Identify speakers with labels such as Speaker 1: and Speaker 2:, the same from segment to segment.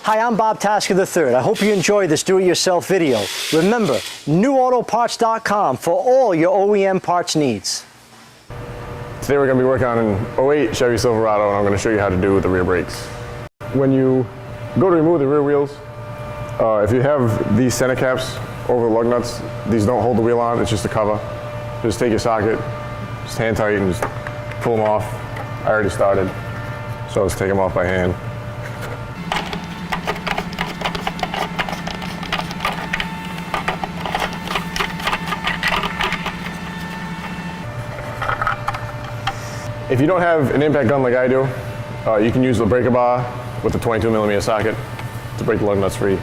Speaker 1: Hi, I'm Bob Tasker III. I hope you enjoyed this do-it-yourself video. Remember, NewAutoParts.com for all your OEM parts needs.
Speaker 2: Today we're going to be working on an 08 Chevy Silverado, and I'm going to show you how to do the rear brakes. When you go to remove the rear wheels, if you have these center caps over the lug nuts, these don't hold the wheel on, it's just a cover. Just take your socket, just hand tight and just pull them off. I already started, so let's take them off by hand. If you don't have an impact gun like I do, you can use the breaker bar with the 22mm socket to break the lug nuts free.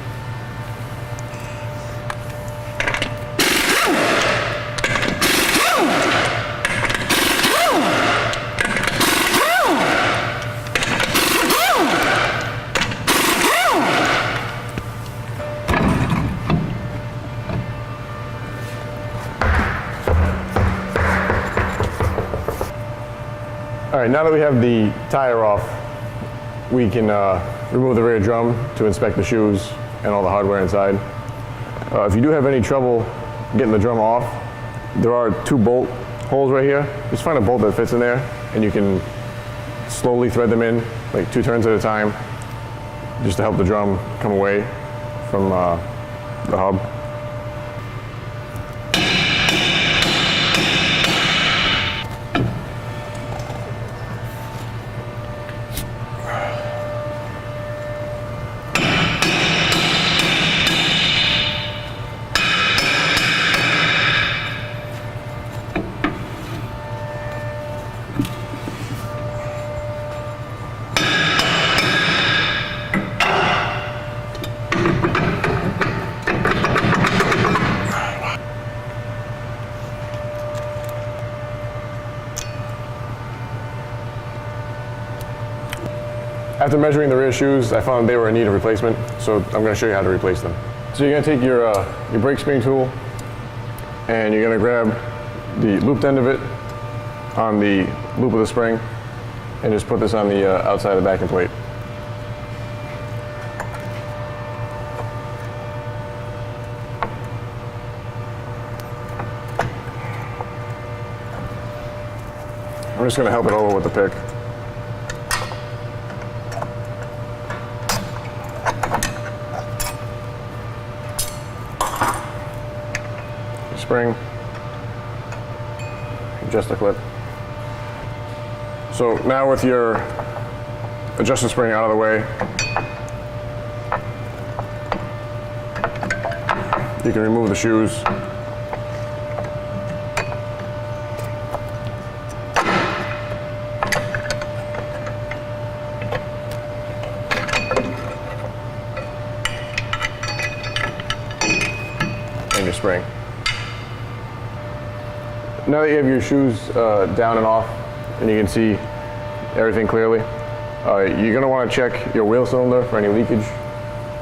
Speaker 2: All right, now that we have the tire off, we can remove the rear drum to inspect the shoes and all the hardware inside. If you do have any trouble getting the drum off, there are 2 bolt holes right here. Just find a bolt that fits in there, and you can slowly thread them in, like 2 turns at a time, just to help the drum come away from the hub. After measuring the rear shoes, I found they were in need of replacement, so I'm going to show you how to replace them. So you're going to take your brake spring tool, and you're going to grab the looped end of it on the loop of the spring, and just put this on the outside of the backing plate. I'm just going to help it over with the pick. Spring, adjust the clip. So now with your adjusted spring out of the way, you can remove the shoes. And your spring. Now that you have your shoes down and off, and you can see everything clearly, you're going to want to check your wheel cylinder for any leakage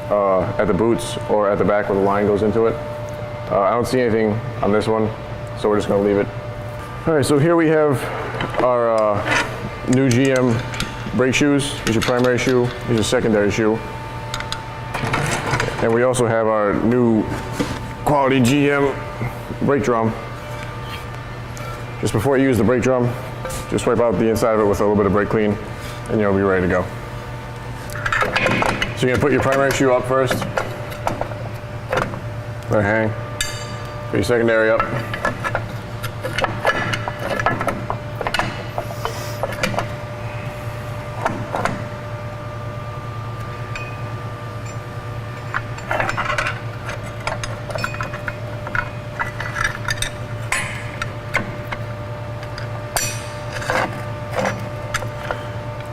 Speaker 2: at the boots or at the back where the line goes into it. I don't see anything on this one, so we're just going to leave it. All right, so here we have our new GM brake shoes. Here's your primary shoe, here's your secondary shoe. And we also have our new quality GM brake drum. Just before you use the brake drum, just wipe out the inside of it with a little bit of Brakleen, and you'll be ready to go. So you're gonna put your primary shoe up first. Let it hang. Put your secondary up.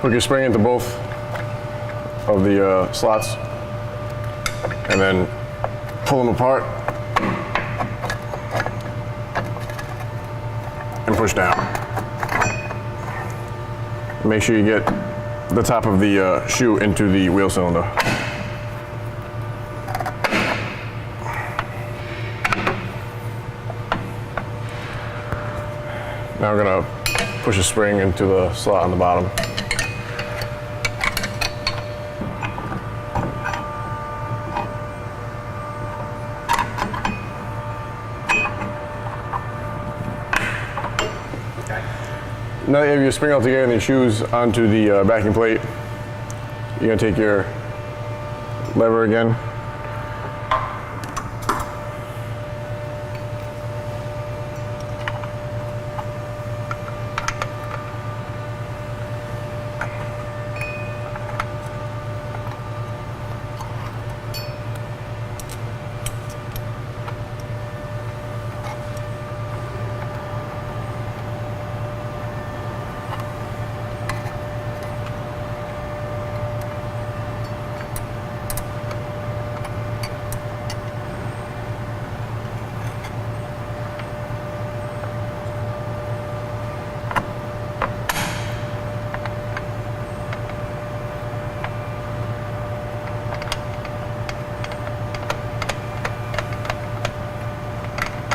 Speaker 2: Hook your spring into both of the slots, and then pull them apart and push down. Make sure you get the top of the shoe into the wheel cylinder. Now we're going to push a spring into the slot on the bottom. now that you have your spring all together and your shoes onto the backing plate, you're going to take your lever again.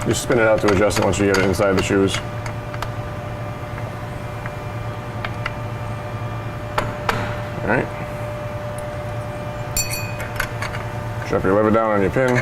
Speaker 2: Just spin it out to adjust it once you get it inside the shoes. All right. Drop your lever down on your pin.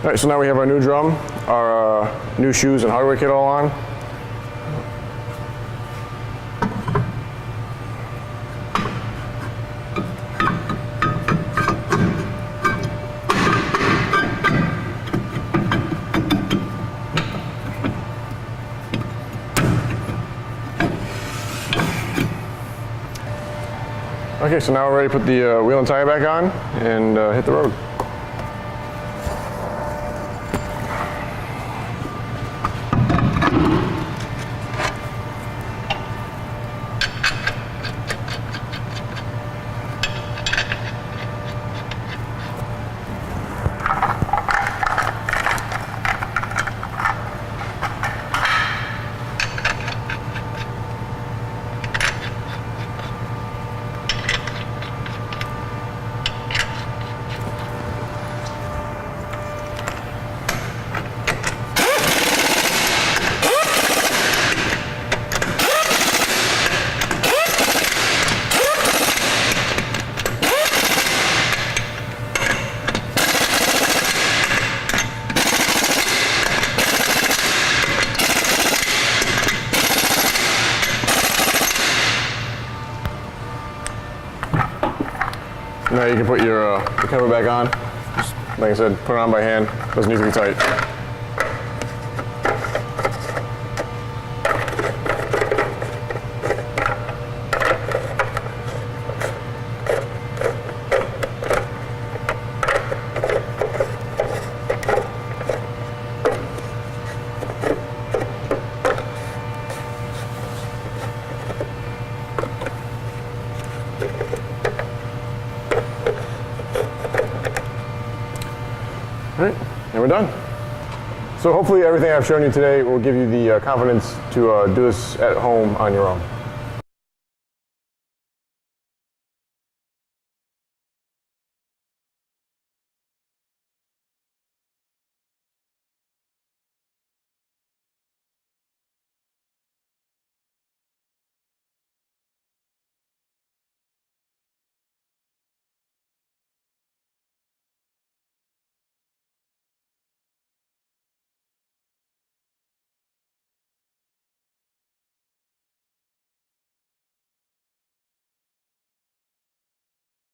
Speaker 2: All right, so now we have our new drum, our new shoes and hardware kit all on. Okay, so now we're ready to put the wheel and tire back on and hit the road. Now you can put your the cover back on. Just, like I said, put it on by hand. Doesn't need to be tight. All right, and we're done. So hopefully everything I've shown you today will give you the confidence to do this at home on your own.